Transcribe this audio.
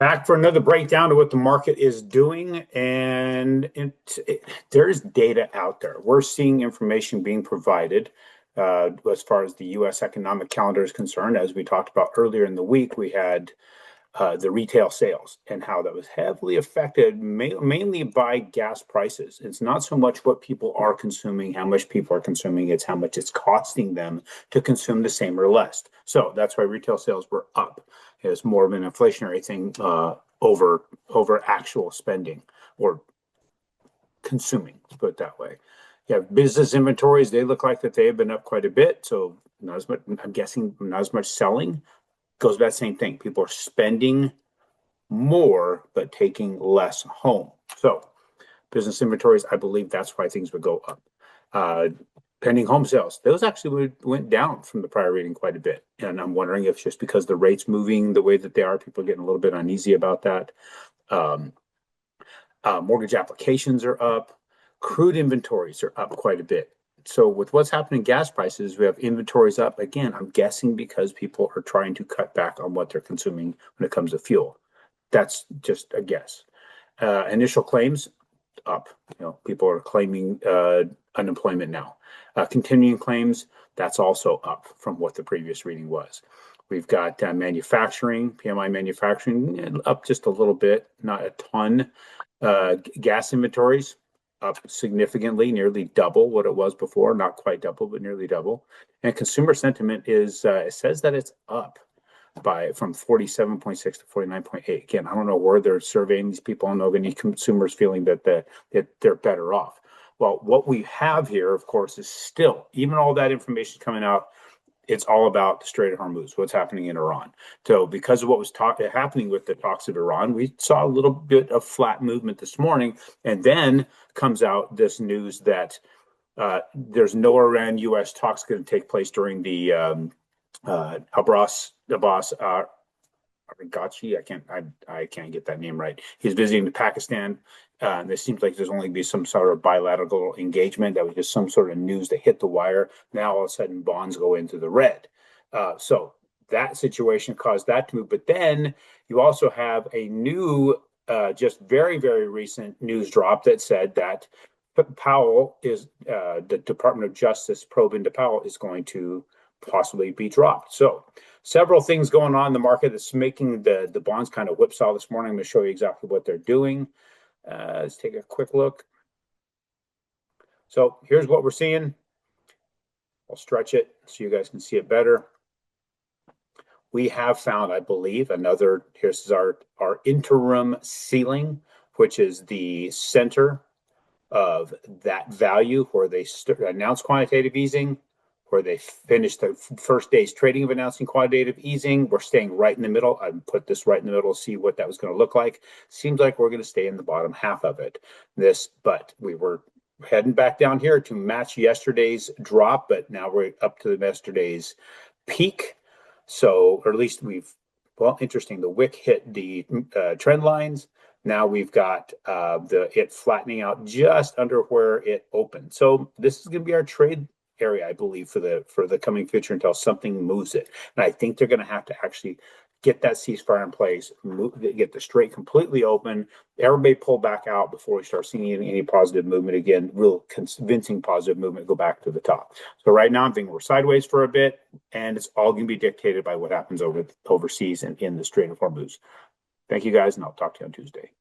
Back for another breakdown of what the market is doing, and there's data out there. We're seeing information being provided as far as the U.S. economic calendar is concerned. As we talked about earlier in the week, we had the retail sales and how that was heavily affected mainly by gas prices. It's not so much what people are consuming, how much people are consuming, it's how much it's costing them to consume the same or less. So that's why retail sales were up. It's more of an inflationary thing over actual spending or consuming, let's put it that way. You have business inventories, they look like that they have been up quite a bit. So not as much, I'm guessing not as much selling. Goes back to the same thing. People are spending more, but taking less home. So business inventories, I believe that's why things would go up. Pending home sales, those actually went down from the prior reading quite a bit. And I'm wondering if just because the rates moving the way that they are, people are getting a little bit uneasy about that. Mortgage applications are up. Crude inventories are up quite a bit. So with what's happening in gas prices, we have inventories up. Again, I'm guessing because people are trying to cut back on what they're consuming when it comes to fuel. That's just a guess. Initial claims up. People are claiming unemployment now. Continuing claims, that's also up from what the previous reading was. We've got manufacturing, PMI manufacturing, up just a little bit, not a ton. Gas inventories, up significantly, nearly double what it was before, not quite double, but nearly double. And consumer sentiment is, it says that it's up from 47.6 to 49.8. Again, I don't know where they're surveying these people. I don't know of any consumers feeling that they're better off. Well, what we have here, of course, is still, even all that information coming out, it's all about the Strait of Hormuz, what's happening in Iran. So because of what was happening with the talks of Iran, we saw a little bit of flat movement this morning. And then comes out this news that there's no Iran-U.S. talks going to take place during the Abbas Araghchi. I can't get that name right. He's visiting Pakistan. It seems like there's only be some sort of bilateral engagement. That was just some sort of news that hit the wire. Now all of a sudden bonds go into the red. So that situation caused that to move. But then you also have a new, just very, very recent news drop that said that Powell is, the Department of Justice probe into Powell is going to possibly be dropped. So several things going on in the market that's making the bonds kind of whipsaw this morning. I'm going to show you exactly what they're doing. Let's take a quick look. So here's what we're seeing. I'll stretch it so you guys can see it better. We have found, I believe, here's our interim ceiling, which is the center of that value where they announce quantitative easing, where they finished the first day's trading of announcing quantitative easing. We're staying right in the middle. I put this right in the middle to see what that was going to look like. Seems like we're going to stay in the bottom half of it. But we were heading back down here to match yesterday's drop, but now we're up to yesterday's peak. So, or at least interesting, the wick hit the trend lines. Now we've got it flattening out just under where it opened. So this is going to be our trade area, I believe, for the coming future until something moves it. And I think they're going to have to actually get that ceasefire in place, get the Strait completely open, everybody pull back out before we start seeing any positive movement again, real convincing positive movement, go back to the top. So right now I'm thinking we're sideways for a bit, and it's all going to be dictated by what happens overseas and in the Strait of Hormuz. Thank you guys, and I'll talk to you on Tuesday.